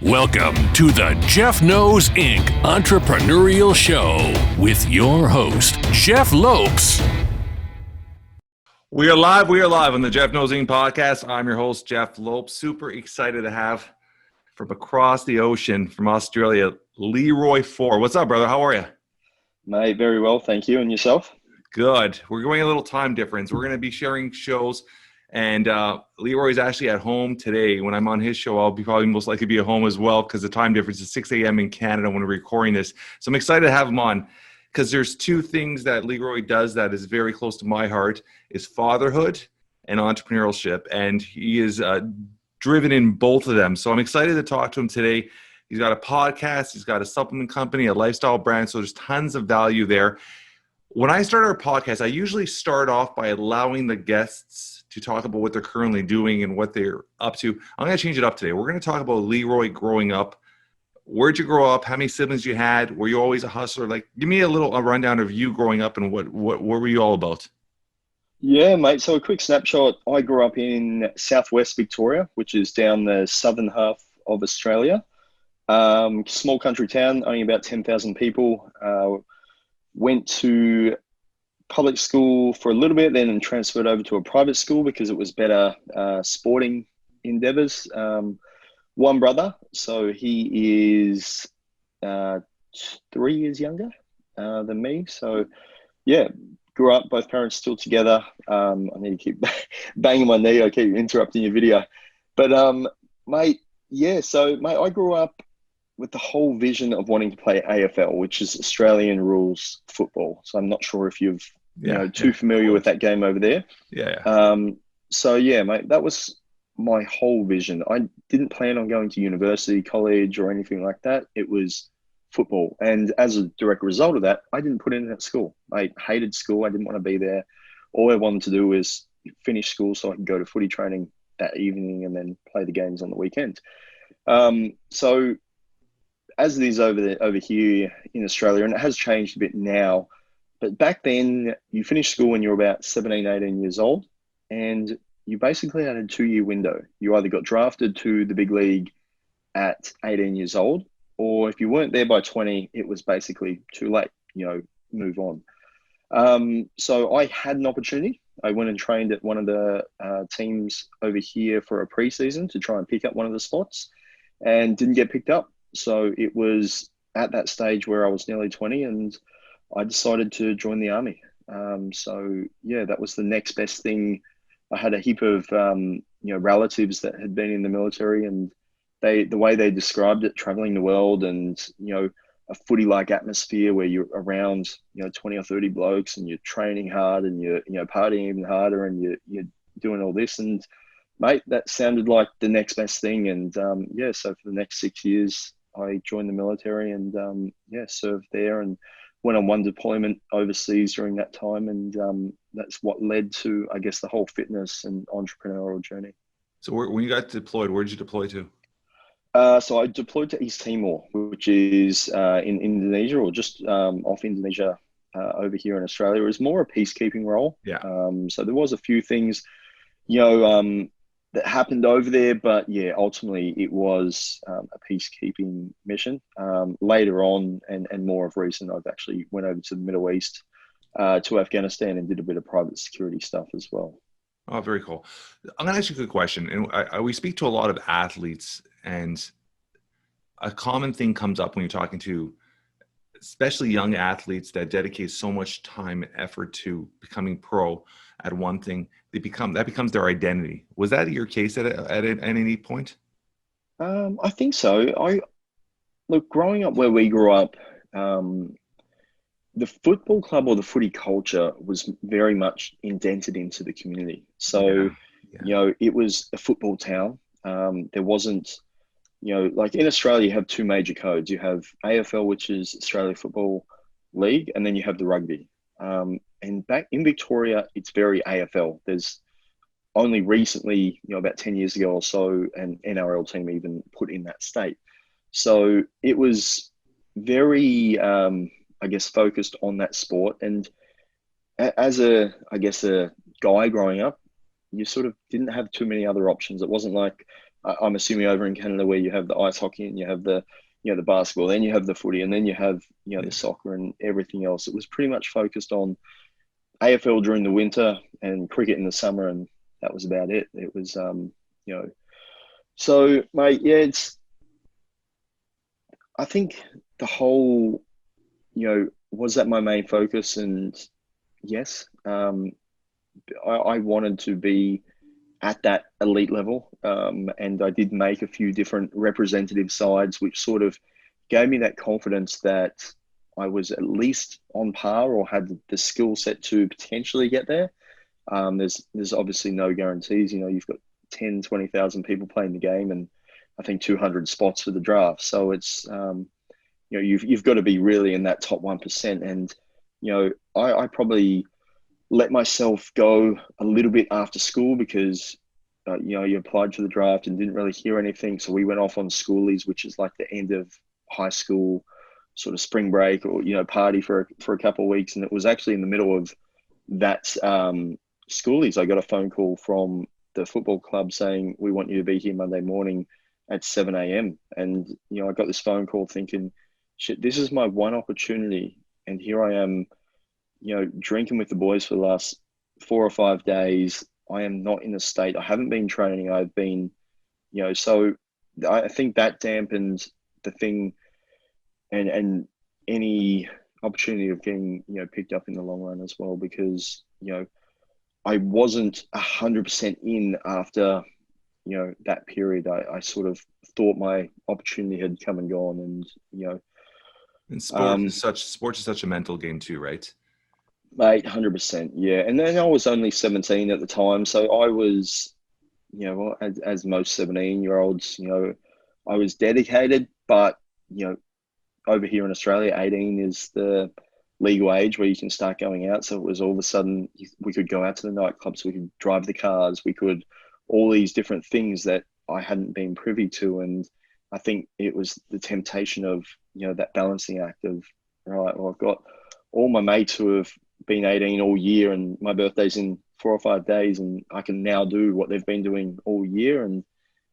Welcome to the Jeff Knows Inc. Entrepreneurial Show with your host, Jeff Lopes. We are live on the Jeff Knows Inc. podcast. I'm your host, Jeff Lopes. Super excited to have from across the ocean from Australia, Leroy Faure. What's up, brother? How are you? Mate, very well, thank you. And yourself? Good. We're going a little time difference. We're going to be sharing shows, and Leroy's actually at home today. When I'm on his show, I'll be probably most likely be at home as well because the time difference is 6 a.m. in Canada when we're recording this. So I'm excited to have him on because there's two things that Leroy does that is very close to my heart, is fatherhood and entrepreneurship, and he is driven in both of them. So I'm excited to talk to him today. He's got a podcast, he's got a supplement company, a lifestyle brand, so there's tons of value there. When I start our podcast, I usually start off by allowing the guests to talk about what they're currently doing and what they're up to. I'm going to change it up today. We're going to talk about Leroy growing up. Where'd you grow up? How many siblings you had? Were you always a hustler? Like, give me a rundown of you growing up and what were you all about? Yeah, mate. So a quick snapshot. I grew up in southwest Victoria, which is down the southern half of Australia. Small country town, only about 10,000 people. Went to public school for a little bit, then transferred over to a private school because it was better sporting endeavors. One brother, so he is 3 years younger than me. So, yeah. Grew up, both parents still together. I need to keep banging my knee. I keep interrupting your video. But, mate, I grew up with the whole vision of wanting to play AFL, which is Australian rules football. So I'm not sure if you've too familiar with that game over there. Yeah. Mate, that was my whole vision. I didn't plan on going to university, college, or anything like that. It was football. And as a direct result of that, I didn't put in at school. I hated school. I didn't want to be there. All I wanted to do was finish school so I could go to footy training that evening and then play the games on the weekend. So as it is over here in Australia, and it has changed a bit now, but back then you finished school when you were about 17, 18 years old, and you basically had a 2-year window. You either got drafted to the big league at 18 years old, or if you weren't there by 20, it was basically too late, move on. So I had an opportunity. I went and trained at one of the teams over here for a preseason to try and pick up one of the spots and didn't get picked up. So it was at that stage where I was nearly 20 and I decided to join the army. That was the next best thing. I had a heap of, relatives that had been in the military, and the way they described it, traveling the world and, a footy-like atmosphere where you're around, 20 or 30 blokes and you're training hard and you're, partying even harder and you're doing all this. And mate, that sounded like the next best thing. And so for the next 6 years, I joined the military and served there and went on one deployment overseas during that time. And that's what led to, I guess, the whole fitness and entrepreneurial journey. So when you got deployed, where did you deploy to? So I deployed to East Timor, which is in Indonesia, or just off Indonesia over here in Australia. It was more a peacekeeping role. Yeah. So there was a few things, that happened over there, but ultimately it was a peacekeeping mission. Later on, and more of recent, I've actually went over to the Middle East, to Afghanistan, and did a bit of private security stuff as well. Oh, very cool. I'm going to ask you a good question. And we speak to a lot of athletes, and a common thing comes up when you're talking to especially young athletes that dedicate so much time and effort to becoming pro at one thing. That becomes their identity. Was that your case at any point? I think so. Look, growing up where we grew up, the football club or the footy culture was very much indented into the community. So, it was a football town. There wasn't, like in Australia, you have two major codes. You have AFL, which is Australia Football League, and then you have the rugby. And back in Victoria, it's very AFL. There's only recently, about 10 years ago or so, an NRL team even put in that state. So it was very, focused on that sport. And as a guy growing up, you sort of didn't have too many other options. It wasn't like, I'm assuming over in Canada where you have the ice hockey and you have the, the basketball, then you have the footy, and then you have, the soccer and everything else. It was pretty much focused on AFL during the winter and cricket in the summer, and that was about it. It was, so mate, yeah, I think the whole, was that my main focus? And yes, I wanted to be at that elite level. And I did make a few different representative sides, which sort of gave me that confidence that I was at least on par or had the skill set to potentially get there. There's obviously no guarantees. You've got 10, 20,000 people playing the game and I think 200 spots for the draft. So it's, you've got to be really in that top 1%. And, I probably let myself go a little bit after school because, you applied for the draft and didn't really hear anything. So we went off on schoolies, which is like the end of high school sort of spring break or, party for a couple of weeks. And it was actually in the middle of that schoolies, I got a phone call from the football club saying, we want you to be here Monday morning at 7 a.m. And, I got this phone call thinking, shit, this is my one opportunity. And here I am, drinking with the boys for the last 4 or 5 days. I am not in a state. I haven't been training. I've been, so I think that dampened the thing and any opportunity of getting, picked up in the long run as well, because, I wasn't 100% in after, that period. I sort of thought my opportunity had come and gone, and, and sports is such a mental game too, right? Mate, 100%. Yeah. And then I was only 17 at the time. So I was, as most 17-year-olds, I was dedicated, but, over here in Australia, 18 is the legal age where you can start going out. So it was all of a sudden we could go out to the nightclubs, we could drive the cars, we could all these different things that I hadn't been privy to. And I think it was the temptation of, that balancing act of, right, well, I've got all my mates who have been 18 all year and my birthday's in 4 or 5 days and I can now do what they've been doing all year. And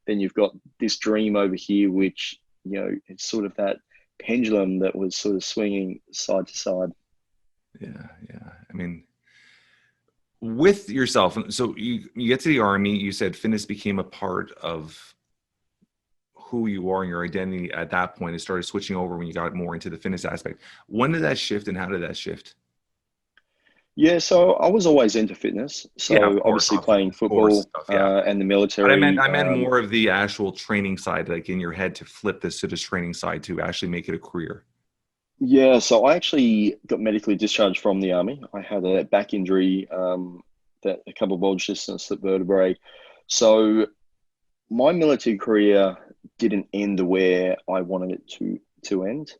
then you've got this dream over here, which, it's sort of that pendulum that was sort of swinging side to side. Yeah. I mean, with yourself, so you get to the Army, you said fitness became a part of who you are and your identity at that point. It started switching over when you got more into the fitness aspect. When did that shift and how did that shift? Yeah, so I was always into fitness. So yeah, obviously playing football stuff, yeah. And the military. But I meant more of the actual training side, like in your head to flip this to this training side to actually make it a career. Yeah, so I actually got medically discharged from the Army. I had a back injury, that a couple of bulge discs at vertebrae. So my military career didn't end where I wanted it to end.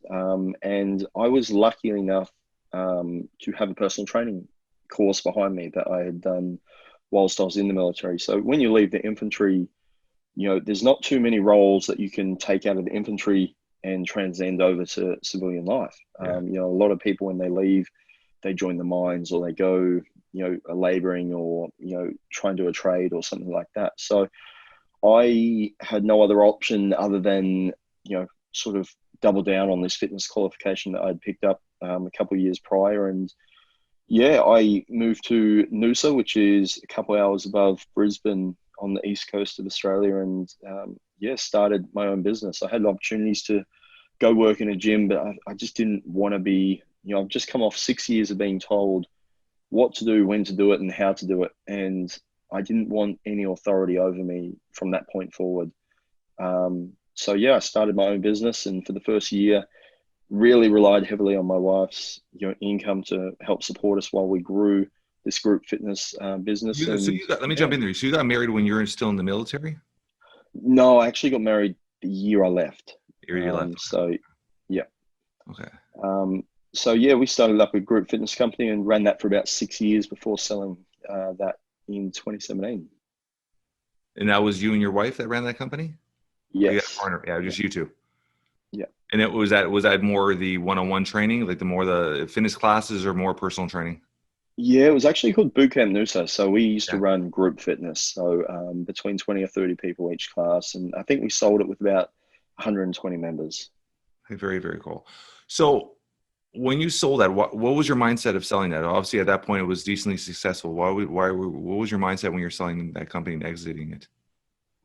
And I was lucky enough to have a personal training course behind me that I had done whilst I was in the military. So when you leave the infantry, there's not too many roles that you can take out of the infantry and transcend over to civilian life. Yeah. A lot of people when they leave, they join the mines or they go, laboring or, try and do a trade or something like that. So I had no other option other than, sort of double down on this fitness qualification that I'd picked up a couple of years prior. And yeah, I moved to Noosa, which is a couple of hours above Brisbane on the east coast of Australia, and started my own business. I had opportunities to go work in a gym, but I just didn't want to be, I've just come off 6 years of being told what to do, when to do it, and how to do it. And I didn't want any authority over me from that point forward. So I started my own business, and for the first year, really relied heavily on my wife's income to help support us while we grew this group fitness business. Let me jump in there. So you got married when you were still in the military? No, I actually got married the year I left. So, yeah. Okay. We started up a group fitness company and ran that for about 6 years before selling that in 2017. And that was you and your wife that ran that company? Yes. You got a partner? Yeah, just you two. Yeah. And was that more the one-on-one training, like the fitness classes, or more personal training? Yeah, it was actually called Bootcamp Noosa. So we used to Yeah. run group fitness. So between 20 or 30 people each class. And I think we sold it with about 120 members. Very, very cool. So when you sold that, what was your mindset of selling that? Obviously, at that point, it was decently successful. What was your mindset when you're selling that company and exiting it?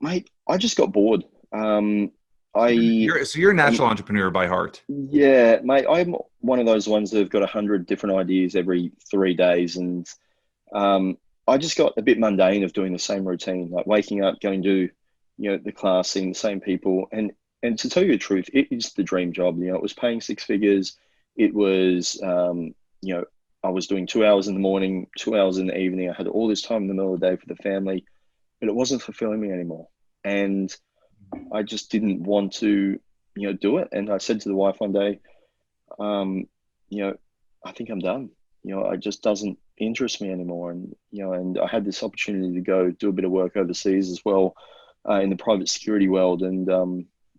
Mate, I just got bored. So I you're a am, natural entrepreneur by heart. yeah, mate, I'm one of those ones that have got 100 different ideas every 3 days. And um, I just got a bit mundane of doing the same routine, like waking up, going to, the class, seeing the same people. And to tell you the truth, it is the dream job. It was paying six figures. It was, I was doing 2 hours in the morning, 2 hours in the evening. I had all this time in the middle of the day for the family, but it wasn't fulfilling me anymore. And I just didn't want to, do it. And I said to the wife one day, um, you know, I think I'm done. It just doesn't interest me anymore. And I had this opportunity to go do a bit of work overseas as well, in the private security world. And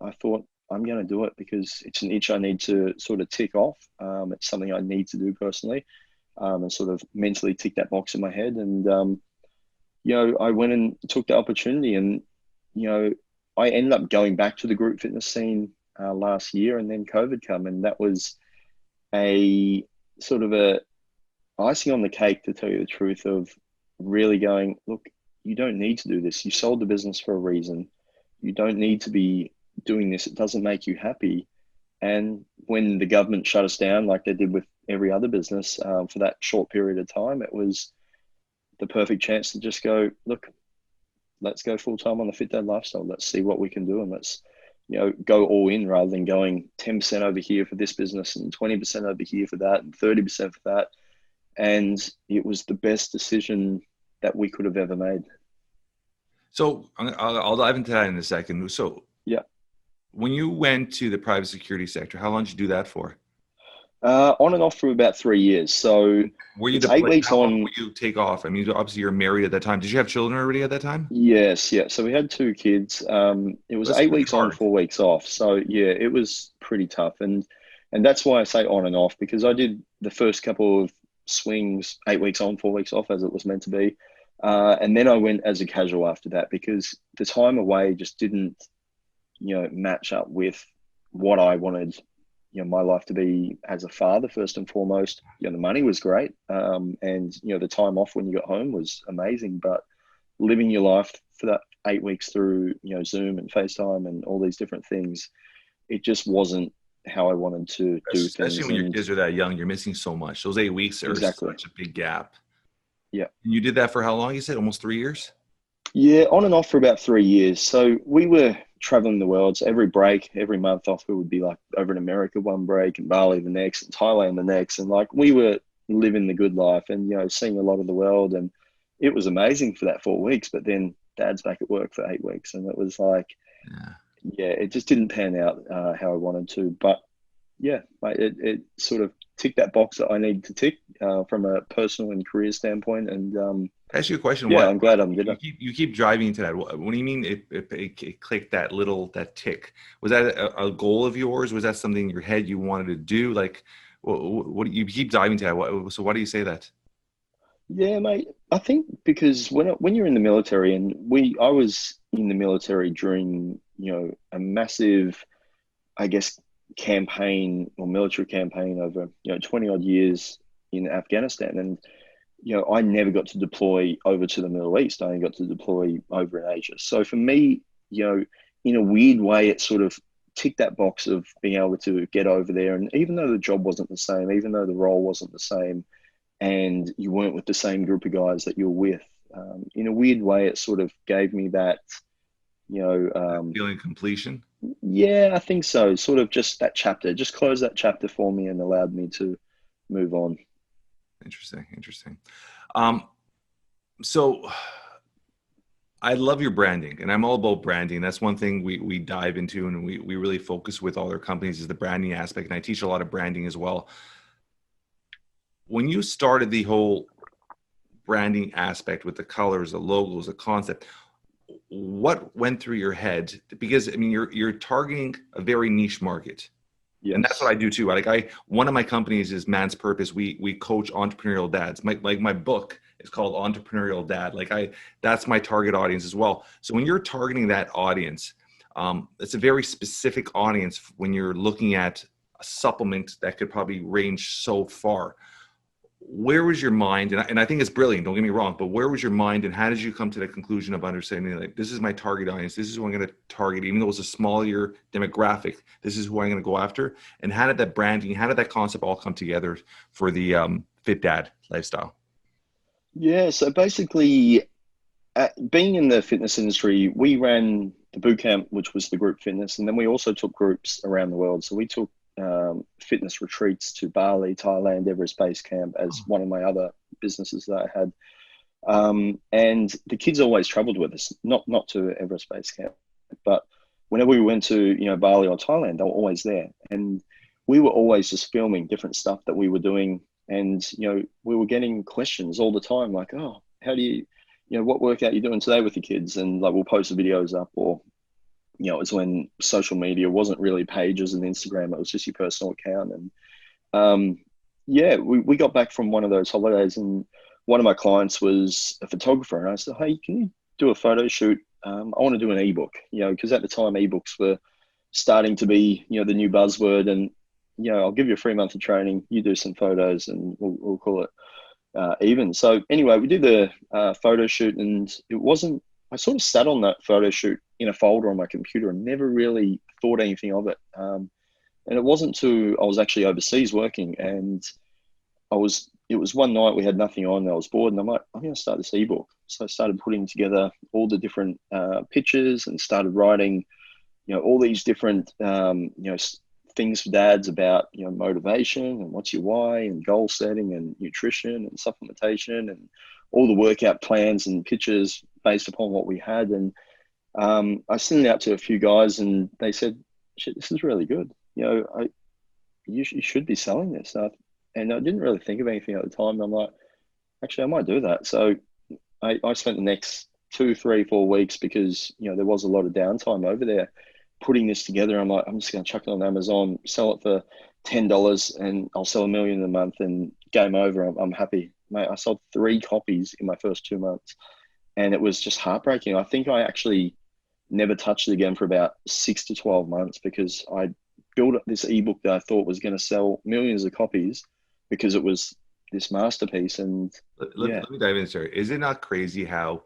I thought I'm going to do it because it's an itch I need to sort of tick off. It's something I need to do personally, and sort of mentally tick that box in my head. And, I went and took the opportunity, and, I ended up going back to the group fitness scene last year, and then COVID come, and that was a sort of a icing on the cake, to tell you the truth, of really going, look, you don't need to do this. You sold the business for a reason. You don't need to be doing this. It doesn't make you happy. And when the government shut us down, like they did with every other business, for that short period of time, it was the perfect chance to just go, look, let's go full time on the Fit Dad lifestyle. Let's see what we can do, and let's, go all in rather than going 10% over here for this business and 20% over here for that and 30% for that. And it was the best decision that we could have ever made. So I'll dive into that in a second. So Yeah. when you went to the private security sector, how long did you do that for? On and off for about 3 years. So Were you it's 8 weeks how long on. would you take off? I mean, obviously you're married at that time. Did you have children already at that time? Yes, yeah. So we had two kids. It was That's eight pretty weeks on, hard. 4 weeks off. So yeah, it was pretty tough. And that's why I say on and off, because I did the first couple of swings, 8 weeks on, 4 weeks off, as it was meant to be. And then I went as a casual after that, because the time away just didn't, match up with what I wanted, my life to be as a father, first and foremost. The money was great. And, the time off when you got home was amazing, but living your life for that 8 weeks through, Zoom and FaceTime and all these different things, it just wasn't how I wanted to do Especially things. when your And kids are that young, you're missing so much. Those 8 weeks are exactly. such a big gap. Yeah. And you did that for how long? You said almost 3 years? Yeah, on and off for about 3 years. So we were traveling the world. So every break, every month off, we would be like over in America one break, and Bali the next, and Thailand the next. And like we were living the good life and, seeing a lot of the world. And it was amazing for that 4 weeks. But then dad's back at work for 8 weeks. And it was like, Yeah. yeah, it just didn't pan out how I wanted to. But yeah, mate, it sort of ticked that box that I needed to tick, from a personal and career standpoint. And Can I ask you a question? yeah, What I'm glad I did it. you keep driving into that? What do you mean it clicked that tick? Was that a goal of yours? Was that something in your head you wanted to do? Like, what do you keep diving to that? So why do you say that? Yeah, mate. I think because when you're in the military, and I was in the military during, a massive, I guess, campaign or military campaign over, 20 odd years in Afghanistan. And, I never got to deploy over to the Middle East. I only got to deploy over in Asia. So for me, in a weird way, it sort of ticked that box of being able to get over there. And even though the job wasn't the same, even though the role wasn't the same, and you weren't with the same group of guys that you're with, in a weird way, it sort of gave me that, Feeling completion. yeah, I think so. Sort of just that chapter, just closed that chapter for me and allowed me to move on. Interesting. Um, so I love your branding, and I'm all about branding. That's one thing we dive into, and we really focus with all our companies is the branding aspect. And I teach a lot of branding as well. When you started the whole branding aspect with the colors, the logos, the concept, what went through your head? Because I mean, you're targeting a very niche market. And that's what Yes. I do too. One of my companies is Man's Purpose. We coach entrepreneurial dads. My book is called Entrepreneurial Dad. That's my target audience as well. So when you're targeting that audience, it's a very specific audience when you're looking at a supplement that could probably range so far. Where was your mind? And I think it's brilliant, don't get me wrong, but where was your mind and how did you come to the conclusion of understanding like, this is my target audience, this is who I'm going to target, even though it's a smaller demographic, this is who I'm going to go after? And how did that branding, how did that concept all come together for the fit dad lifestyle? Yeah. So basically, being in the fitness industry, we ran the boot camp, which was the group fitness, and then we also took groups around the world. So we took fitness retreats to Bali, Thailand, Everest Base Camp as one of my other businesses that I had. And the kids always traveled with us, not to Everest Base Camp, but whenever we went to, Bali or Thailand, they were always there. And we were always just filming different stuff that we were doing. And, we were getting questions all the time, like, oh, how do you, what workout are you doing today with the kids? And like, we'll post the videos up, or, it was when social media wasn't really pages and Instagram, it was just your personal account. And yeah, we got back from one of those holidays, and one of my clients was a photographer, and I said, hey, can you do a photo shoot? I want to do an ebook, because at the time ebooks were starting to be, the new buzzword. And, I'll give you a free month of training, you do some photos, and we'll call it even. So anyway, we did the photo shoot, and I sort of sat on that photo shoot in a folder on my computer and never really thought anything of it. And it wasn't until I was actually overseas working, and it was one night we had nothing on, I was bored, and I'm like, I'm going to start this ebook. So I started putting together all the different pictures and started writing, all these different, things for dads about, motivation and what's your why and goal setting and nutrition and supplementation and all the workout plans and pictures based upon what we had. And I sent it out to a few guys, and they said, shit, this is really good. You should be selling this. And I didn't really think of anything at the time. I'm like, actually, I might do that. So I spent the next 2, 3, 4 weeks, because, there was a lot of downtime over there, putting this together. I'm like, I'm just going to chuck it on Amazon, sell it for $10, and I'll sell $1 million a month, and game over. I'm happy. Mate, I sold 3 copies in my first 2 months, and it was just heartbreaking. I think I actually never touched it again for about 6 to 12 months, because I built this ebook that I thought was going to sell millions of copies, because it was this masterpiece. And Let me dive in, sir. Is it not crazy how,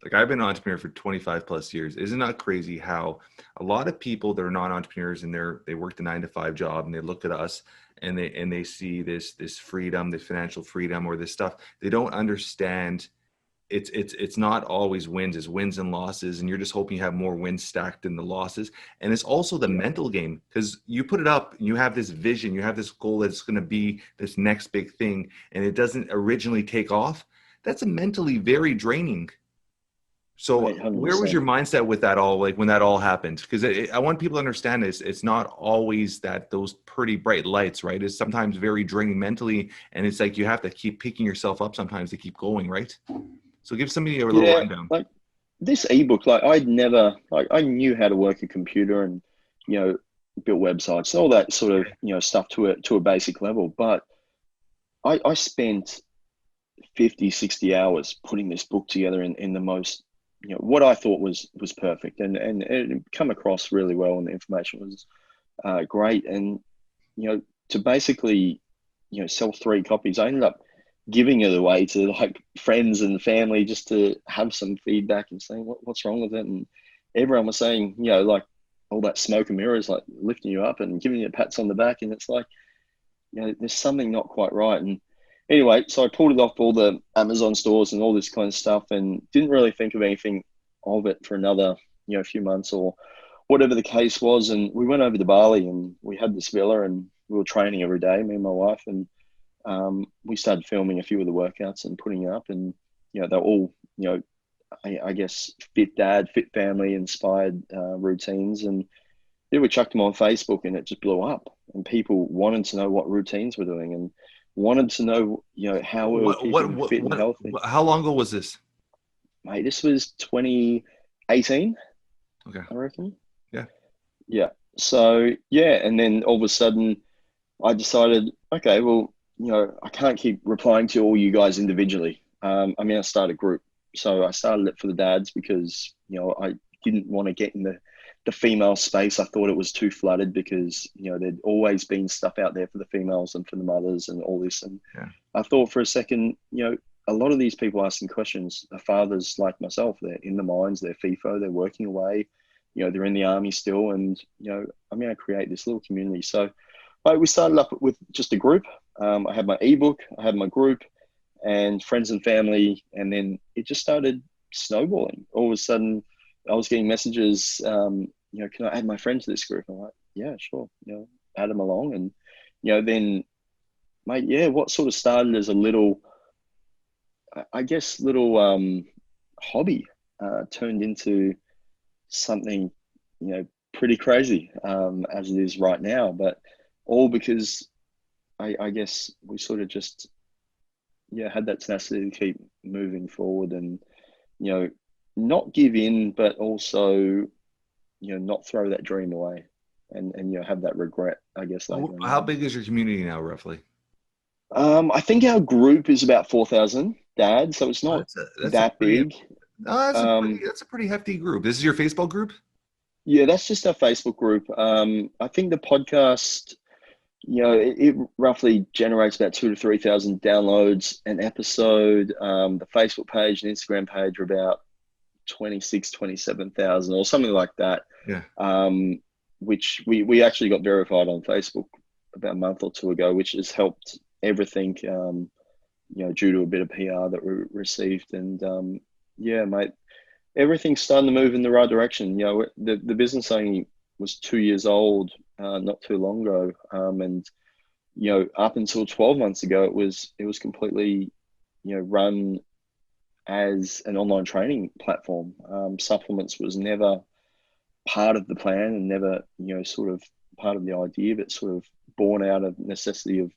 like, I've been an entrepreneur for 25 plus years. Is it not crazy how a lot of people that are not entrepreneurs, and they work the 9-to-5 job, and they look at us and they see this freedom, this financial freedom, or this stuff. They don't understand it's not always wins, it's wins and losses, and you're just hoping you have more wins stacked than the losses. And it's also the mental game, because you put it up, you have this vision, you have this goal that's going to be this next big thing, and it doesn't originally take off. That's mentally very draining. So 100%. where was your mindset with that all, like when that all happened? Because I want people to understand this. It's not always that those pretty bright lights, right? It's sometimes very draining mentally. And it's like you have to keep picking yourself up sometimes to keep going, right? So give somebody a little rundown. Like this ebook, like I knew how to work a computer and, build websites, all that sort of, stuff to a basic level. But I spent 50, 60 hours putting this book together in the most, what I thought was perfect, and it come across really well, and the information was great. And, to basically, sell 3 copies, I ended up giving it away to like friends and family, just to have some feedback and saying what's wrong with it. And everyone was saying, like all that smoke and mirrors, like lifting you up and giving you pats on the back. And it's like, there's something not quite right. And anyway, so I pulled it off all the Amazon stores and all this kind of stuff, and didn't really think of anything of it for another, few months or whatever the case was. And we went over to Bali, and we had this villa, and we were training every day, me and my wife. And we started filming a few of the workouts and putting it up, and, they're all, I guess, fit dad, fit family inspired routines. And yeah, we chucked them on Facebook, and it just blew up, and people wanted to know what routines we're doing, and wanted to know, how we were keeping fit and healthy. How long ago was this? Mate, this was 2018. Okay. I reckon. Yeah. Yeah. So yeah, and then all of a sudden I decided, okay, well, I can't keep replying to all you guys individually. I started a group. So I started it for the dads because, I didn't want to get in the female space. I thought it was too flooded because, there'd always been stuff out there for the females and for the mothers and all this. And Yeah. I thought for a second, a lot of these people asking questions are fathers like myself. They're in the mines, they're FIFO, they're working away, they're in the army still. And, I'm going to create this little community. So we started up with just a group. I had my ebook, I had my group and friends and family. And then it just started snowballing. All of a sudden, I was getting messages, can I add my friend to this group? I'm like, yeah, sure. Add them along. And, then, mate, yeah, what sort of started as a little, I guess, little hobby turned into something, pretty crazy as it is right now. But all because I guess we sort of just, had that tenacity to keep moving forward and, not give in, but also, not throw that dream away and have that regret, I guess, later in How life. big is your community now, roughly? I think our group is about 4,000 dads, so it's Oh, not that's a that pretty, big. no, that's a pretty hefty group. This is your Facebook group? Yeah, that's just our Facebook group. I think the podcast, it roughly generates about 2,000 to 3,000 downloads an episode. The Facebook page and Instagram page are about 26, 27,000 or something like that. Yeah. Which we actually got verified on Facebook about a month or two ago, which has helped everything, due to a bit of PR that we received. And yeah, mate, everything's starting to move in the right direction. The business only was 2 years old, not too long ago. And, up until 12 months ago, it was completely, run as an online training platform. Supplements was never part of the plan and never, sort of part of the idea, but sort of born out of necessity of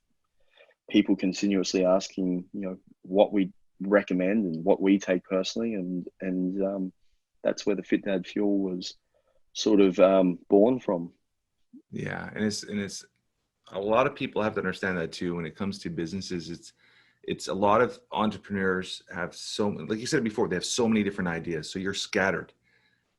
people continuously asking, what we recommend and what we take personally. And that's where the Fit Dad Fuel was sort of born from. Yeah. And it's a lot of people have to understand that too. When it comes to businesses, it's a lot of entrepreneurs have like you said before, they have so many different ideas. So you're scattered.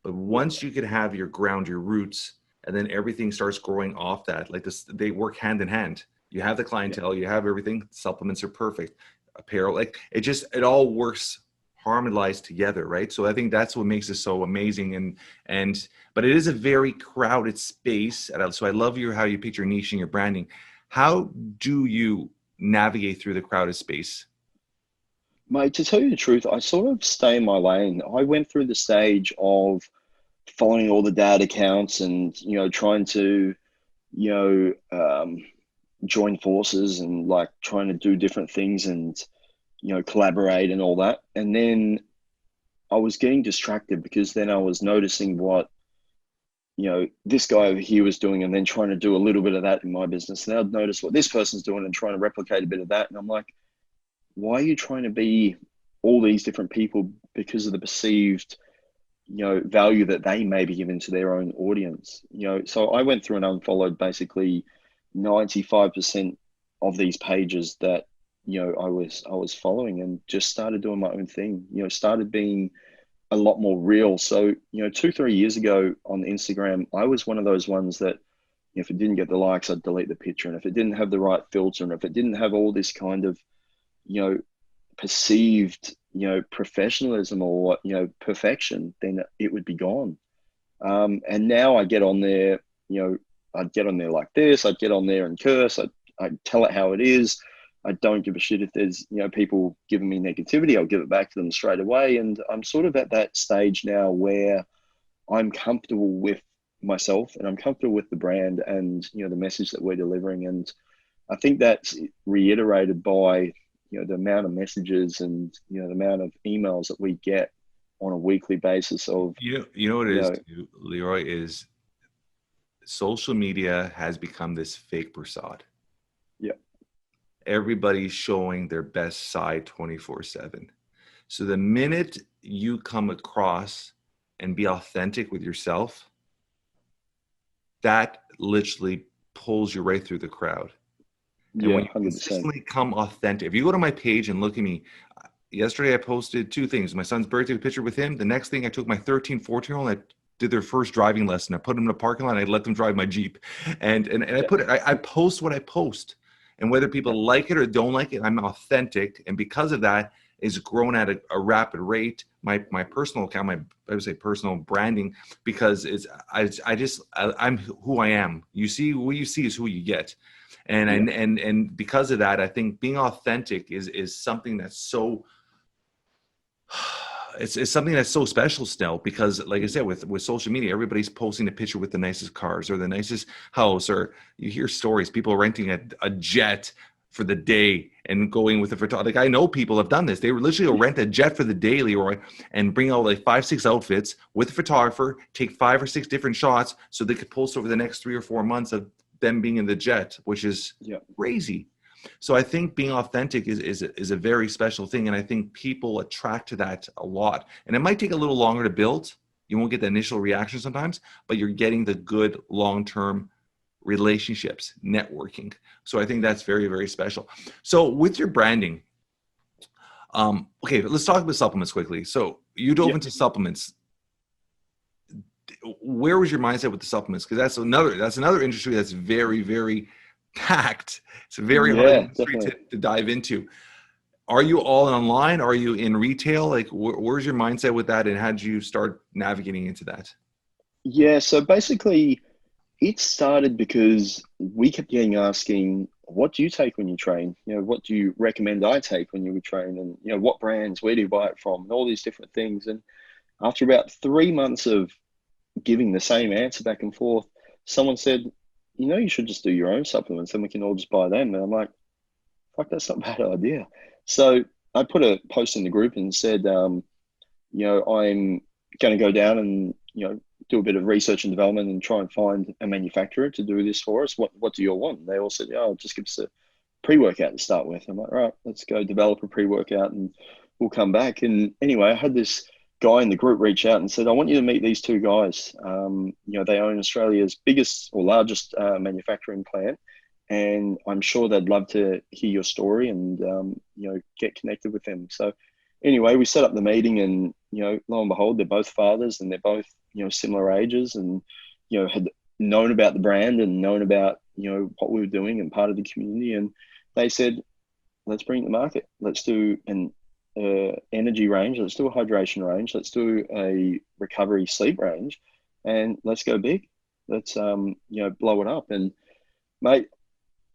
But once you could have your ground, your roots, and then everything starts growing off that, like this, they work hand in hand. You have the clientele, you have everything. Supplements are perfect. Apparel, like it all works harmonized together, right? So I think that's what makes it so amazing. But it is a very crowded space. So I love how you pick your niche and your branding. How do you navigate through the crowded space? Mate, to tell you the truth, I sort of stay in my lane. I went through the stage of following all the dad accounts and, trying to, join forces and like trying to do different things and, collaborate and all that. And then I was getting distracted because then I was noticing what, this guy over here was doing and then trying to do a little bit of that in my business. And I'd notice what this person's doing and trying to replicate a bit of that. And I'm like, why are you trying to be all these different people because of the perceived, value that they may be given to their own audience? So I went through and unfollowed basically 95% of these pages that, I was following and just started doing my own thing, started being a lot more real. So, 2-3 years ago on Instagram, I was one of those ones that if it didn't get the likes, I'd delete the picture. And if it didn't have the right filter and if it didn't have all this kind of, perceived, professionalism or, perfection, then it would be gone. And now I get on there, I'd get on there like this, I'd get on there and curse, I'd tell it how it is. I don't give a shit if there's, people giving me negativity, I'll give it back to them straight away. And I'm sort of at that stage now where I'm comfortable with myself and I'm comfortable with the brand and, the message that we're delivering. And I think that's reiterated by, the amount of messages and, the amount of emails that we get on a weekly basis of, you know what it is, Leroy, is social media has become this fake facade. Yeah. Everybody's showing their best side 24/7. So the minute you come across and be authentic with yourself, that literally pulls you right through the crowd. And Yeah, when you 100%. consistently come authentic, if you go to my page and look at me, yesterday I posted two things. My son's birthday picture with him. The next thing, I took my 13, 14-year-old and I did their first driving lesson. I put them in a parking lot and I let them drive my Jeep. And Yeah. I post what I post. And whether people like it or don't like it, I'm authentic. And because of that, it's grown at a rapid rate. My personal account, I would say personal branding, because I'm who I am. You see, what you see is who you get. And because of that, I think being authentic is something that's so it's something that's so special still, because like I said, with social media, everybody's posting a picture with the nicest cars or the nicest house, or you hear stories, people renting a jet for the day and going with the photographer. Like, I know people have done this. They literally rent a jet for the day, Leroy, and bring out like 5-6 outfits with a photographer, take 5 or 6 different shots so they could post over the next 3 or 4 months of them being in the jet, which is crazy. So I think being authentic is a very special thing. And I think people attract to that a lot. And it might take a little longer to build. You won't get the initial reaction sometimes, but you're getting the good long-term relationships, networking. So I think that's very, very special. So with your branding, okay, let's talk about supplements quickly. So you dove into supplements. Where was your mindset with the supplements? Because that's another industry that's very, very packed. It's a very hard industry to dive into. Are you all online? Are you in retail? Like, where's your mindset with that, and how did you start navigating into that? Yeah, so basically it started because we kept getting asking, what do you take when you train? You know, what do you recommend I take when you would train? And, you know, what brands, where do you buy it from? And all these different things. And after about 3 months of giving the same answer back and forth, someone said, you know, you should just do your own supplements and we can all just buy them. And I'm like, fuck, that's not a bad idea. So I put a post in the group and said, you know, I'm going to go down and, you know, do a bit of research and development and try and find a manufacturer to do this for us. What do you all want? And they all said, oh, just give us a pre-workout to start with. I'm like, all right, let's go develop a pre-workout and we'll come back. And anyway, I had this guy in the group reach out and said, I want you to meet these two guys. You know, they own Australia's biggest or largest manufacturing plant. And I'm sure they'd love to hear your story and, you know, get connected with them. So anyway, we set up the meeting and, you know, lo and behold, they're both fathers and they're both, you know, similar ages and, you know, had known about the brand and known about, you know, what we were doing and part of the community. And they said, let's bring it to market. Let's do an energy range. Let's do a hydration range. Let's do a recovery sleep range and let's go big. Let's, you know, blow it up. And mate,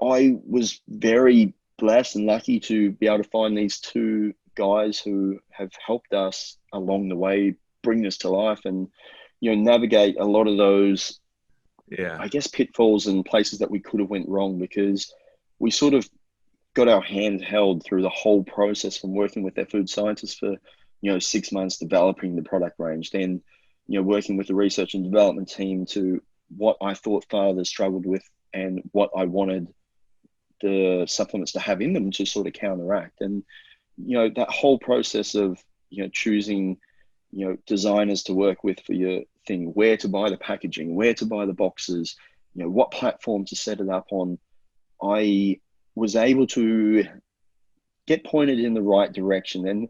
I was very blessed and lucky to be able to find these two guys who have helped us along the way, bring this to life and, you know, navigate a lot of those, I guess, pitfalls and places that we could have went wrong, because we sort of got our hand held through the whole process from working with their food scientists for, you know, 6 months, developing the product range, then, you know, working with the research and development team to what I thought fathers struggled with and what I wanted the supplements to have in them to sort of counteract. And, you know, that whole process of, you know, choosing, you know, designers to work with for your thing, where to buy the packaging, where to buy the boxes, you know, what platform to set it up on, I was able to get pointed in the right direction.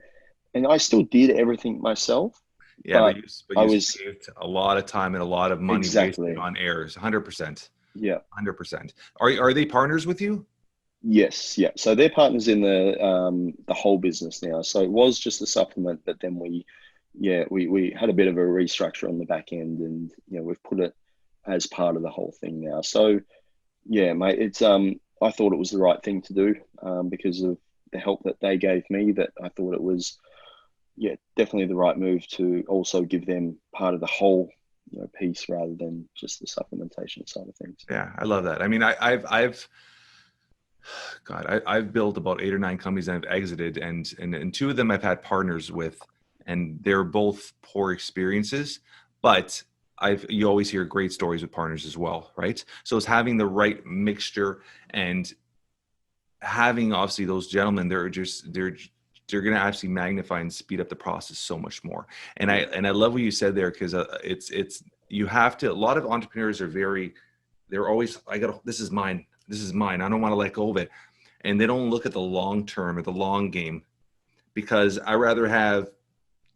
And I still did everything myself. Yeah, but you saved a lot of time and a lot of money wasted on errors. 100%. Yeah. 100%. Are they partners with you? Yes. Yeah. So they're partners in the whole business now. So it was just a supplement, but then we had a bit of a restructure on the back end, and, you know, we've put it as part of the whole thing now. So yeah, mate, it's I thought it was the right thing to do because of the help that they gave me. That I thought it was, yeah, definitely the right move to also give them part of the whole, you know, piece rather than just the supplementation side of things. Yeah, I love that. I mean, I've built about 8 or 9 companies and I've exited, and 2 of them I've had partners with, and they're both poor experiences, but you always hear great stories with partners as well, right? So it's having the right mixture and having, obviously, those gentlemen, they're going to actually magnify and speed up the process so much more. And I love what you said there, because it's you have to, a lot of entrepreneurs are very they're always, this is mine. This is mine. I don't want to let go of it. And they don't look at the long term or the long game, because I rather have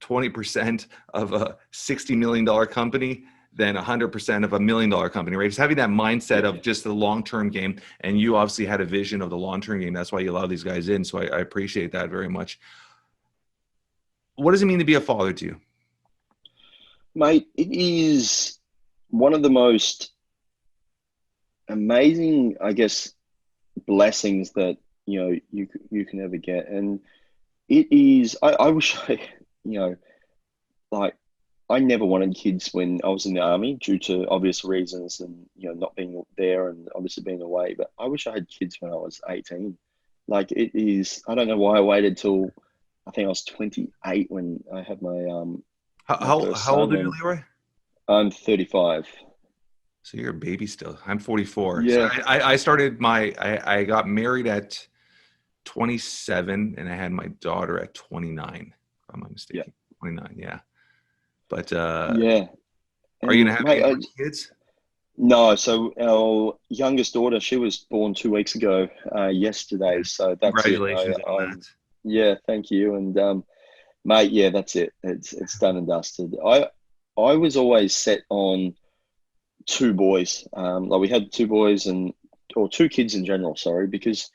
20% of a $60 million company than 100% of $1 million company, right? Just having that mindset of just the long-term game. And you obviously had a vision of the long-term game. That's why you allow these guys in. So I appreciate that very much. What does it mean to be a father to you? Mate, it is one of the most amazing, I guess, blessings that, you can ever get. And it is, I wish I never wanted kids when I was in the army due to obvious reasons and, not being there and obviously being away. But I wish I had kids when I was 18. Like, it is, I don't know why I waited till I think I was 28 when I had my How old are you, Leroy? I'm 35. So you're a baby still. I'm 44. Yeah. So I got married at 27 and I had my daughter at 29, if I'm not mistaken. Yeah. 29, yeah. But yeah. Are you gonna have any more kids? No, so our youngest daughter, she was born 2 weeks ago, yesterday. So that's congratulations on that. Yeah, thank you. And mate, yeah, that's it. It's done and dusted. I was always set on 2 boys. Like we had 2 boys or 2 kids in general, sorry, because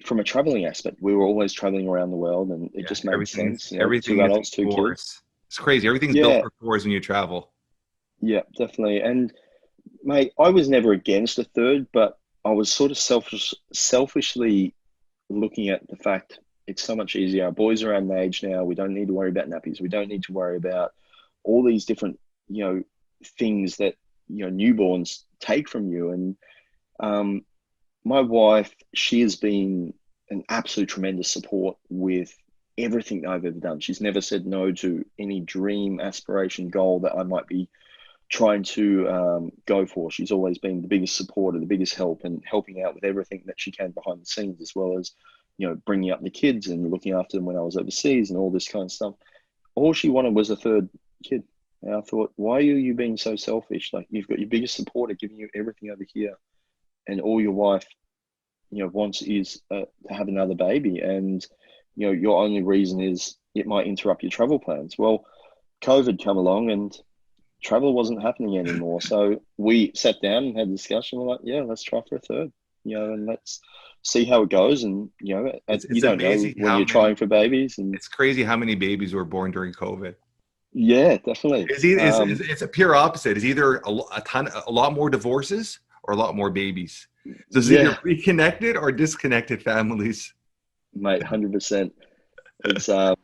from a traveling aspect, we were always traveling around the world, and it just made sense. Everything 2 adults, 2 kids. It's crazy. Everything's built for 4s when you travel. Yeah, definitely. And mate, I was never against a 3rd, but I was sort of selfishly looking at the fact it's so much easier. Our boys are our age now. We don't need to worry about nappies. We don't need to worry about all these different, things that, newborns take from you. And my wife, she has been an absolute tremendous support with everything that I've ever done. She's never said no to any dream, aspiration, goal that I might be trying to go for. She's always been the biggest supporter, the biggest help, and helping out with everything that she can behind the scenes, as well as, bringing up the kids and looking after them when I was overseas and all this kind of stuff. All she wanted was a 3rd kid. And I thought, why are you being so selfish? Like, you've got your biggest supporter giving you everything over here, and all your wife, wants is to have another baby. And, your only reason is it might interrupt your travel plans. Well, COVID come along and travel wasn't happening anymore. So we sat down and had a discussion. We're like, yeah, let's try for a 3rd, and let's see how it goes. And, it's you don't know when you're trying for babies. And it's crazy how many babies were born during COVID. Yeah, definitely. It's a pure opposite. It's either a lot more divorces or a lot more babies. So it's either reconnected or disconnected families. Mate, 100%. It's sorry,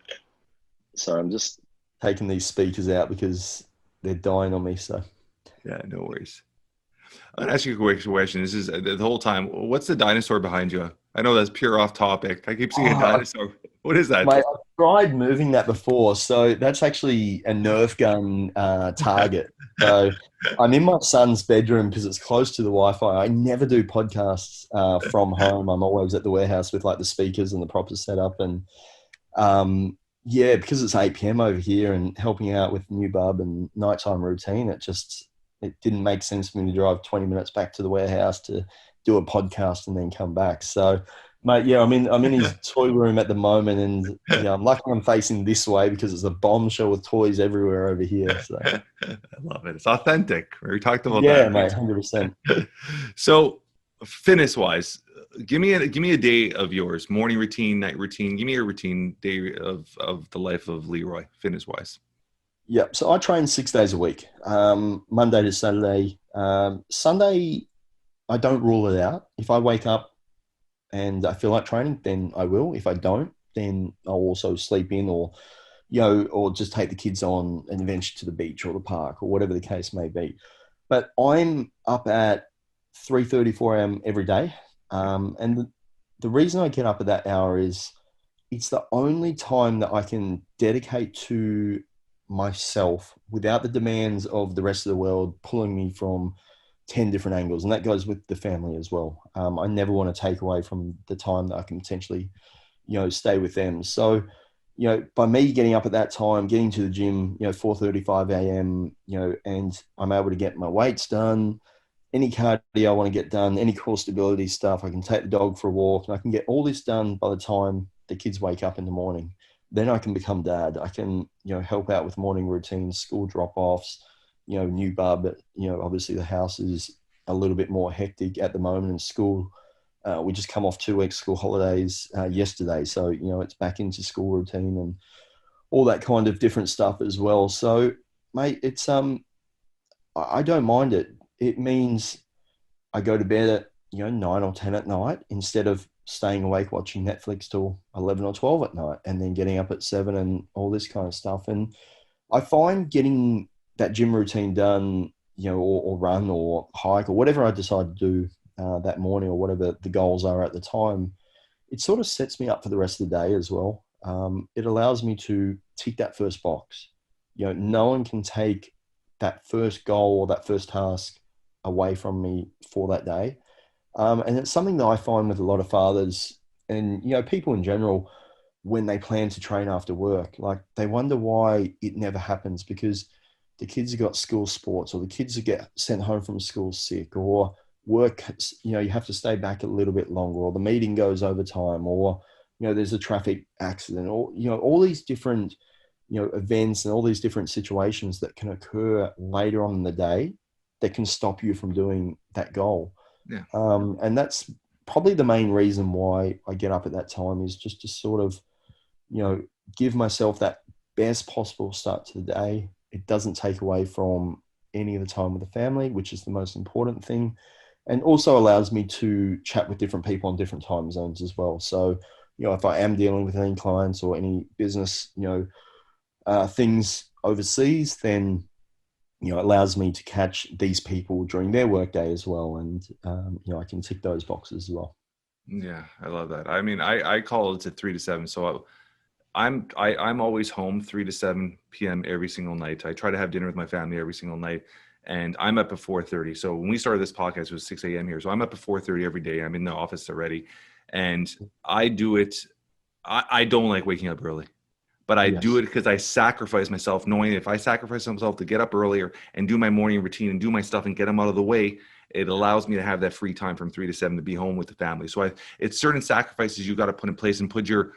I'm just taking these speakers out because they're dying on me. So yeah, no worries. I'll ask you a quick question. This is the whole time. What's the dinosaur behind you? I know that's pure off topic. I keep seeing a dinosaur. What is that? Mate, I've tried moving that before. So that's actually a Nerf gun target. So I'm in my son's bedroom because it's close to the Wi-Fi. I never do podcasts from home. I'm always at the warehouse with like the speakers and the proper setup. And because it's 8 p.m. over here and helping out with new bub and nighttime routine, it didn't make sense for me to drive 20 minutes back to the warehouse to do a podcast and then come back. So, mate, yeah, I'm in his toy room at the moment, and I'm lucky I'm facing this way because it's a bombshell with toys everywhere over here. So I love it. It's authentic. We talked about that. Yeah, mate, 100%. So, fitness-wise, give me a day of yours, morning routine, night routine. Give me a routine day of the life of Leroy, fitness-wise. Yeah, so I train 6 days a week, Monday to Saturday. Sunday, I don't rule it out. If I wake up and I feel like training, then I will. If I don't, then I'll also sleep in or just take the kids on an adventure to the beach or the park or whatever the case may be. But I'm up at 3:30, 4 a.m. every day. And the reason I get up at that hour is it's the only time that I can dedicate to myself without the demands of the rest of the world pulling me from 10 different angles. And that goes with the family as well. I never want to take away from the time that I can potentially, stay with them. So, by me getting up at that time, getting to the gym, 4:35 a.m., and I'm able to get my weights done, any cardio I want to get done, any core stability stuff. I can take the dog for a walk, and I can get all this done by the time the kids wake up in the morning. Then I can become dad. I can, help out with morning routines, school drop-offs, new bub. Obviously the house is a little bit more hectic at the moment in school. We just come off 2 weeks school holidays yesterday. So, it's back into school routine and all that kind of different stuff as well. So, mate, it's, I don't mind it. It means I go to bed at, 9 or 10 at night instead of staying awake watching Netflix till 11 or 12 at night and then getting up at 7 and all this kind of stuff. And I find getting that gym routine done, or run or hike or whatever I decide to do that morning or whatever the goals are at the time, it sort of sets me up for the rest of the day as well. It allows me to tick that first box. No one can take that first goal or that first task away from me for that day. And it's something that I find with a lot of fathers and, people in general, when they plan to train after work, like they wonder why it never happens because the kids have got school sports or the kids get sent home from school sick or work, you have to stay back a little bit longer or the meeting goes over time or, there's a traffic accident or, all these different, events and all these different situations that can occur later on in the day that can stop you from doing that goal. Yeah. And that's probably the main reason why I get up at that time is just to sort of, give myself that best possible start to the day. It doesn't take away from any of the time with the family, which is the most important thing. And also allows me to chat with different people on different time zones as well. So, if I am dealing with any clients or any business, things overseas, then, it allows me to catch these people during their workday as well. And, I can tick those boxes as well. Yeah, I love that. I mean, I call it to 3 to 7. So I'm always home 3 to 7 p.m. every single night. I try to have dinner with my family every single night. And I'm up at 4:30. So when we started this podcast, it was 6 a.m. here. So I'm up at 4:30 every day. I'm in the office already. And I do it. I don't like waking up early. But I do it because I sacrifice myself, knowing if I sacrifice myself to get up earlier and do my morning routine and do my stuff and get them out of the way, it allows me to have that free time from 3 to 7 to be home with the family. So it's certain sacrifices you got to put in place and put your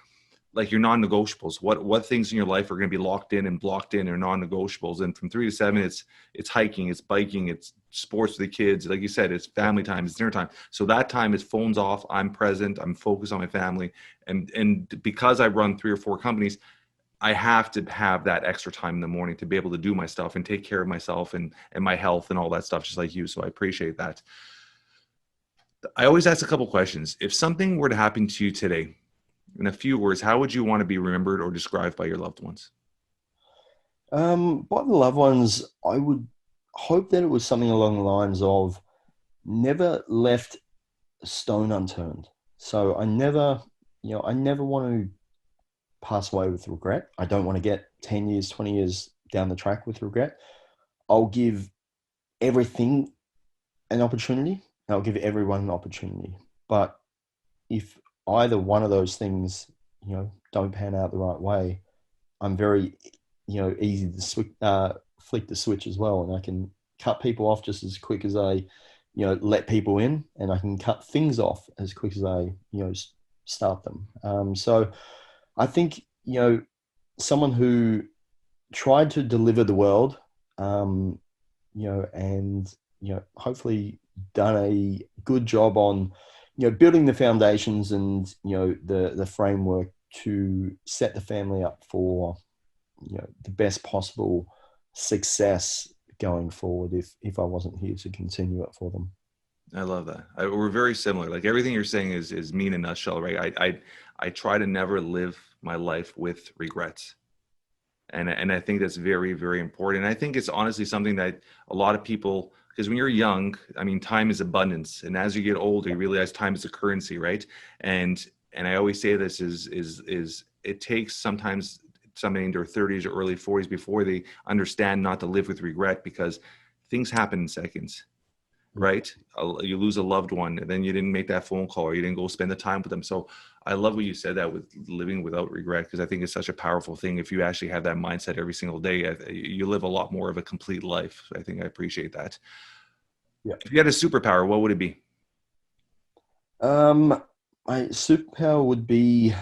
non-negotiables. What things in your life are going to be locked in and blocked in or non-negotiables. And from 3 to 7, it's hiking, it's biking, it's sports with the kids. Like you said, it's family time, it's dinner time. So that time is phones off. I'm present. I'm focused on my family. And because I run 3 or 4 companies, I have to have that extra time in the morning to be able to do my stuff and take care of myself and my health and all that stuff, just like you. So I appreciate that. I always ask a couple questions. If something were to happen to you today, in a few words, how would you want to be remembered or described by your loved ones? By the loved ones, I would hope that it was something along the lines of never left a stone unturned. So I never want to pass away with regret. I don't want to get 10 years, 20 years down the track with regret. I'll give everything an opportunity. I'll give everyone an opportunity. But if either one of those things, don't pan out the right way, I'm very, easy to flick the switch as well. And I can cut people off just as quick as I, let people in, and I can cut things off as quick as I, start them. So I think, someone who tried to deliver the world, and, hopefully done a good job on, building the foundations and, the framework to set the family up for, the best possible success going forward if I wasn't here to continue it for them. I love that. We're very similar. Like everything you're saying is me in a nutshell, right? I try to never live my life with regrets. And I think that's very, very important. And I think it's honestly something that a lot of people, because when you're young, I mean, time is abundance. And as you get older, you realize time is a currency, right? And I always say this is it takes sometimes somebody in their 30s or early 40s before they understand not to live with regret, because things happen in seconds. Right? You lose a loved one and then you didn't make that phone call or you didn't go spend the time with them. So I love what you said, that with living without regret, because I think it's such a powerful thing. If you actually have that mindset every single day, you live a lot more of a complete life. I think I appreciate that. If you had a superpower, what would it be? My superpower would be,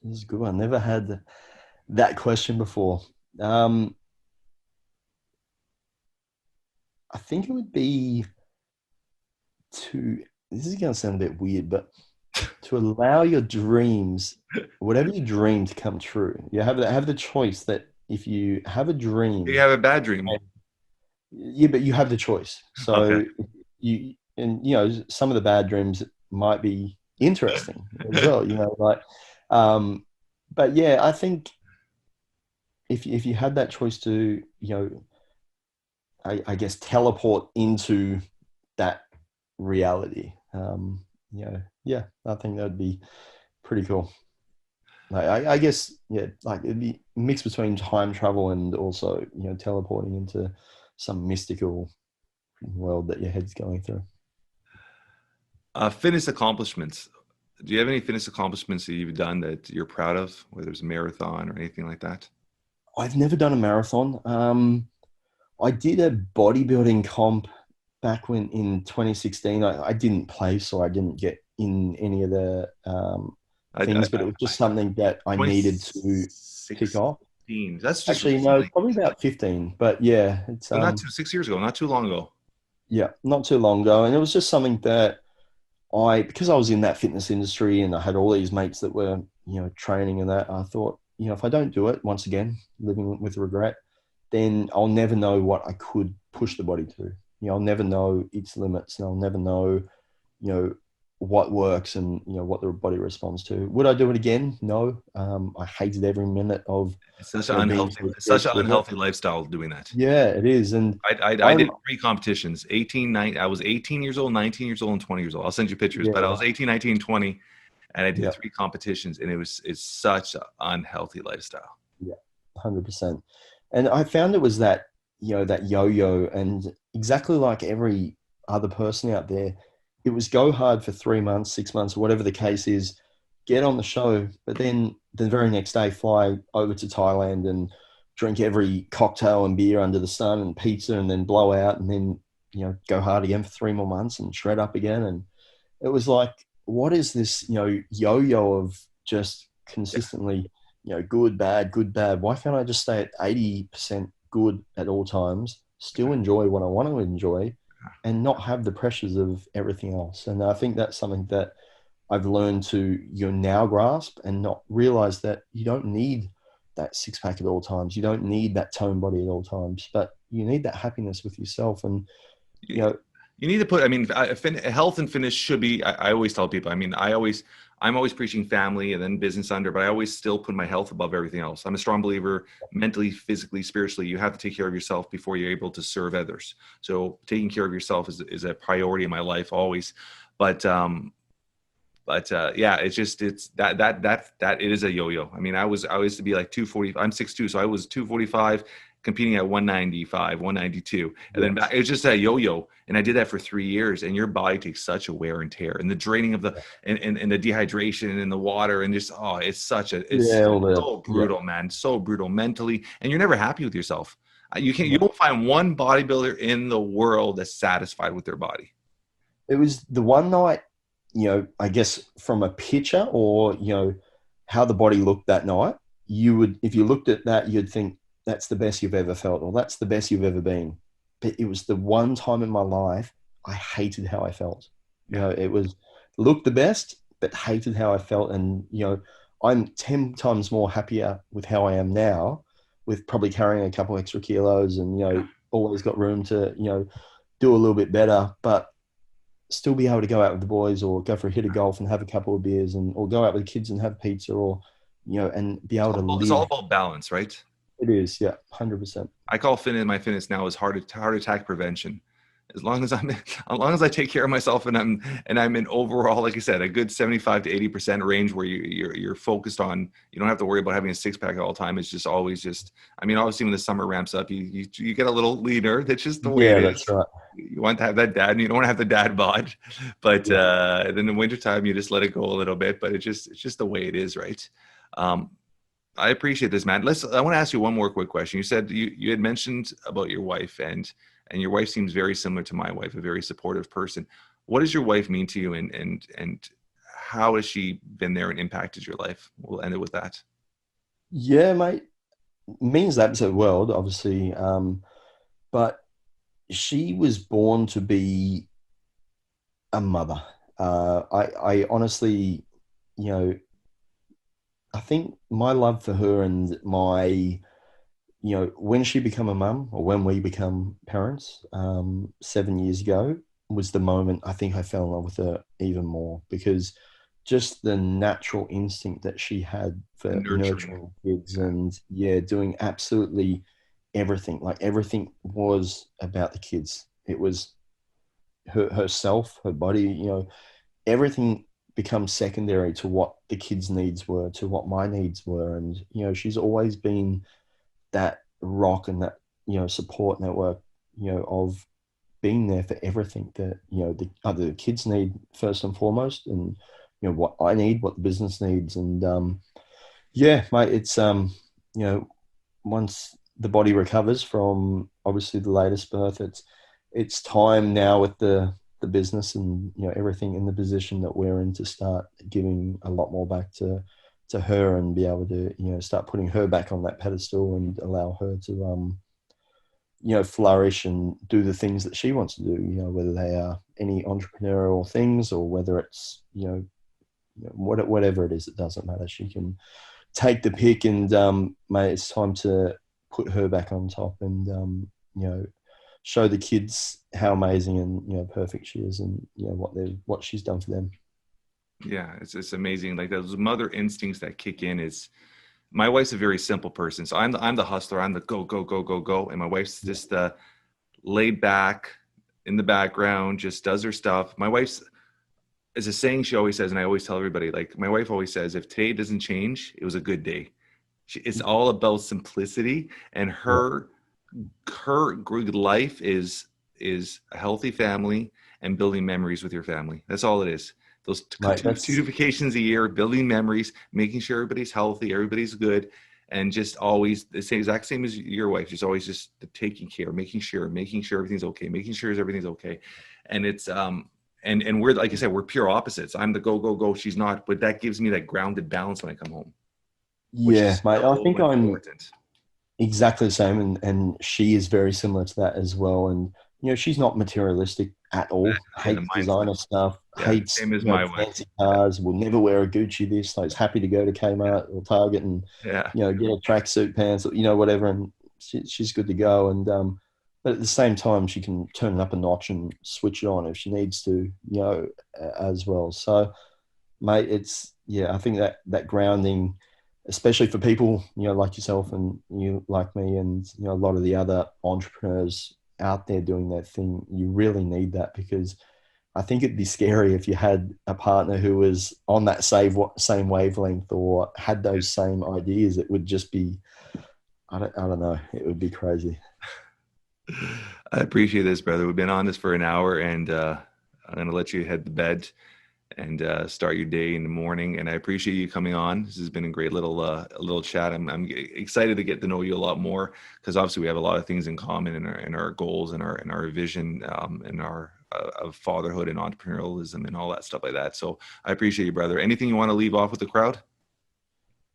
this is a good one. Never had that question before. I think it would be this is going to sound a bit weird, but to allow your dreams, whatever you dream, to come true. You have the choice that if you have a dream, You have a bad dream. yeah, but you have the choice. So Okay. some of the bad dreams might be interesting as well, but yeah, I think if you had that choice to, I guess teleport into that reality, yeah, I think that'd be pretty cool. I guess, yeah, like it'd be a mix between time travel and also, teleporting into some mystical world that your head's going through. Fitness accomplishments. Do you have any fitness accomplishments that you've done that you're proud of, whether it's a marathon or anything like that? I've never done a marathon. I did a bodybuilding comp back when in 2016. I didn't place, or I didn't get in any of the things, but it was just something that I needed to kick off. That's just Actually, no, probably about 15. But yeah, it's so not 6 years ago, not too long ago. Yeah, not too long ago, and it was just something that because I was in that fitness industry and I had all these mates that were, training and that, I thought, if I don't do it, once again, living with regret, then I'll never know what I could push the body to. I'll never know its limits, and I'll never know, what works and, what the body responds to. Would I do it again? No. I hated every minute of It's such an unhealthy lifestyle doing that. Yeah, it is. And I did 3 competitions, 18, 9, I was 18 years old, 19 years old, and 20 years old. I'll send you pictures, but I was 18, 19, 20, and I did 3 competitions, and it's such an unhealthy lifestyle. Yeah, 100%. And I found it was that, that yo-yo, and exactly like every other person out there, it was go hard for 3 months, 6 months, whatever the case is, get on the show, but then the very next day fly over to Thailand and drink every cocktail and beer under the sun and pizza, and then blow out, and then, go hard again for 3 more months and shred up again. And it was like, what is this, yo-yo of just consistently, good, bad, good, bad? Why can't I just stay at 80% good at all times, still enjoy what I want to enjoy, and not have the pressures of everything else? And I think that's something that I've learned to, now grasp, and not realize that you don't need that 6-pack at all times. You don't need that toned body at all times, but you need that happiness with yourself. And, you need to put, health and fitness should be, I always tell people, I'm always preaching family and then business under, but I always still put my health above everything else. I'm a strong believer, mentally, physically, spiritually, you have to take care of yourself before you're able to serve others. So taking care of yourself is a priority in my life always. But yeah, it's that it is a yo-yo. I used to be like 240. I'm 6'2", so I was 245, competing at 195, 192, and then it's just a yo-yo. And I did that for 3 years, and your body takes such a wear and tear, and the draining of the and the dehydration and the water, and just it's so brutal, man, so brutal mentally, and you're never happy with yourself. You won't find one bodybuilder in the world that's satisfied with their body. It was the one night, I guess from a picture, or, how the body looked that night, if you looked at that, you'd think that's the best you've ever felt, or that's the best you've ever been. But it was the one time in my life I hated how I felt. It was looked the best, but hated how I felt. And, I'm 10 times more happier with how I am now, with probably carrying a couple extra kilos, and, always got room to, do a little bit better, but still be able to go out with the boys, or go for a hit of golf and have a couple of beers, or go out with the kids and have pizza, or, and be able to live. It's all about balance, right? It is, yeah, 100%. I call my fitness now is heart attack prevention. As long as I take care of myself, and I'm in overall, like I said, a good 75 to 80% range, where you're focused on, you don't have to worry about having a 6-pack at all time. It's just always obviously when the summer ramps up, you get a little leaner. That's just the way it is. That's right. You want to have that dad, and you don't want to have the dad bod, but then in the wintertime, you just let it go a little bit, but it's just the way it is, right? I appreciate this, man. I want to ask you one more quick question. You said you had mentioned about your wife and and your wife seems very similar to my wife, a very supportive person. What does your wife mean to you, and how has she been there and impacted your life? We'll end it with that. Yeah, mate, means the absolute world, obviously. But she was born to be a mother. I honestly, you know, I think my love for her and when she became a mum, or when we become parents, 7 years ago, was the moment I think I fell in love with her even more, because just the natural instinct that she had The for nurturing. nurturing kids, Yeah. and yeah, doing absolutely everything. Like, everything was about the kids. It was herself, her body, everything becomes secondary to what the kids' needs were, to what my needs were. And, she's always been that rock and that, support network, of being there for everything that, other the kids need first and foremost, and, what I need, what the business needs. And, yeah, mate, it's, once the body recovers from obviously the latest birth, it's time now with the business and everything in the position that we're in, to start giving a lot more back to her, and be able to start putting her back on that pedestal, and allow her to flourish and do the things that she wants to do, whether they are any entrepreneurial things, or whether it's whatever it is. It doesn't matter. She can take the pick, and mate, it's time to put her back on top, and show the kids how amazing and perfect she is, and what she's done for them. Yeah, it's amazing. Like those mother instincts that kick in. Is my wife's a very simple person, so I'm the hustler. I'm the go go go go go, and my wife's just laid back in the background, just does her stuff. My wife's is a saying she always says, and I always tell everybody, like my wife always says, if today doesn't change, it was a good day. It's all about simplicity, and Yeah, her good life is a healthy family and building memories with your family. That's all it is. Those mate, two that's vacations a year, building memories, making sure everybody's healthy, everybody's good, and just always the same exact same as your wife. Just always just taking care, making sure everything's okay, making sure everything's okay. And it's and we're, like I said, we're pure opposites. I'm the go go go. She's not, but that gives me that grounded balance when I come home, which yeah, is mate. I so think I'm important. exactly the same, and she is very similar to that as well. And she's not materialistic at all. Yeah, Hates mine's designer stuff. yeah, Hates same as my wife. fancy cars. Will never wear a Gucci this. Like, is happy to go to Kmart or Target and Yeah, get a tracksuit pants, or whatever, and she's good to go. And but at the same time, she can turn it up a notch and switch it on if she needs to, as well. So, mate, it's, yeah, I think that grounding, especially for people like yourself, and you like me, and a lot of the other entrepreneurs out there doing that thing, you really need that, because I think it'd be scary if you had a partner who was on that same wavelength, or had those same ideas. It would just be, I don't know, it would be crazy. I appreciate this, brother. We've been on this for an hour, and I'm gonna let you head to bed and start your day in the morning. And I appreciate you coming on. This has been a great little chat. I'm excited to get to know you a lot more, because obviously we have a lot of things in common in our goals and our vision, and our of fatherhood and entrepreneurialism and all that stuff like that. So I appreciate you, brother. Anything you want to leave off with the crowd?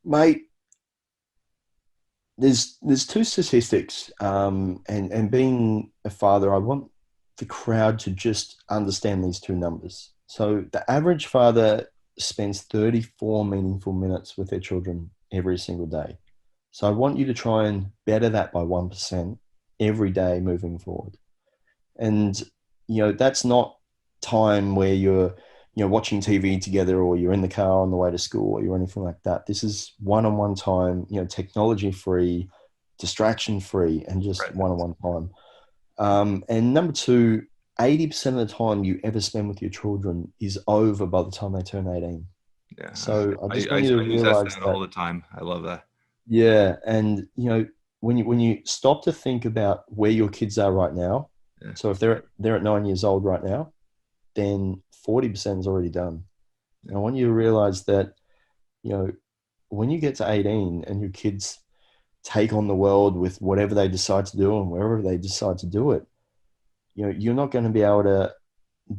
Mate, there's two statistics, and being a father, I want the crowd to just understand these two numbers. So the average father spends 34 meaningful minutes with their children every single day. So I want you to try and better that by 1% every day moving forward. And that's not time where you're watching TV together, or you're in the car on the way to school, or anything like that. This is one-on-one time, technology free, distraction free, and just Present. one-on-one time. And number two, 80% of the time you ever spend with your children is over by the time they turn 18. Yeah, So I just I want you to use that realize stat that. all the time. I love that. Yeah. And when you stop to think about where your kids are right now, Yeah. so if they're at 9 years old right now, then 40% is already done. And I want you to realize that, when you get to 18 and your kids take on the world with whatever they decide to do and wherever they decide to do it, you're not going to be able to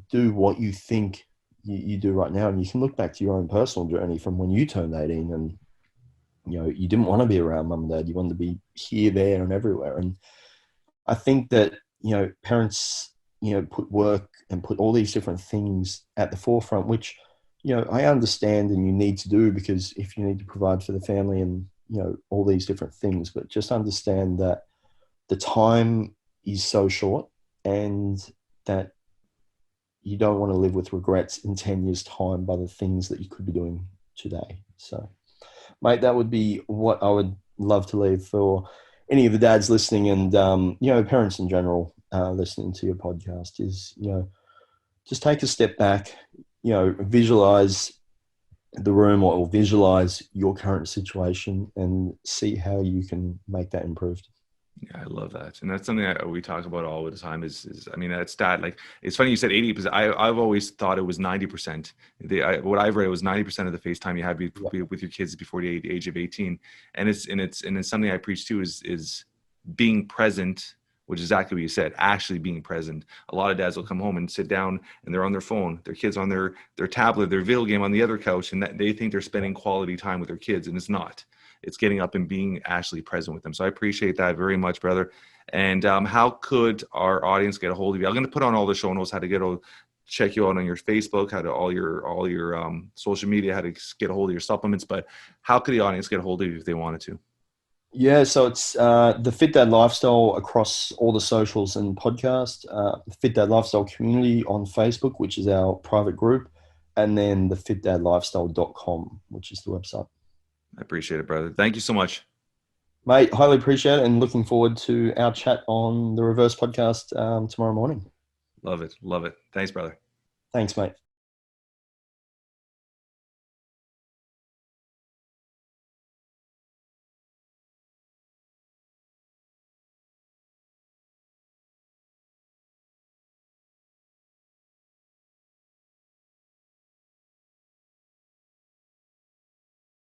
do what you think you do right now. And you can look back to your own personal journey from when you turned 18 and, you didn't want to be around mum and dad. You wanted to be here, there, and everywhere. And I think that, parents, put work and put all these different things at the forefront, which, I understand and you need to do, because if you need to provide for the family and, all these different things, but just understand that the time is so short and that you don't want to live with regrets in 10 years' time by the things that you could be doing today. So, mate, that would be what I would love to leave for any of the dads listening and, parents in general listening to your podcast is, just take a step back, visualize the room or visualize your current situation and see how you can make that improved. Yeah, I love that. And that's something that we talk about all the time is I mean, that stat, like, it's funny you said 80%, because I've always thought it was 90%. What I've read, it was 90% of the face time you have with your kids before the age of 18. And it's something I preach too is being present, which is exactly what you said, actually being present. A lot of dads will come home and sit down and they're on their phone, their kids on their tablet, their video game on the other couch, and that they think they're spending quality time with their kids, and it's not. It's getting up and being actually present with them. So I appreciate that very much, brother. And how could our audience get a hold of you? I'm going to put on all the show notes, how to check you out on your Facebook, how to all your social media, how to get a hold of your supplements. But how could the audience get a hold of you if they wanted to? Yeah, so it's the Fit Dad Lifestyle across all the socials and podcast, the Fit Dad Lifestyle community on Facebook, which is our private group, and then the fitdadlifestyle.com, which is the website. I appreciate it, brother. Thank you so much. Mate, highly appreciate it, and looking forward to our chat on the Reverse podcast tomorrow morning. Love it. Love it. Thanks, brother. Thanks, mate.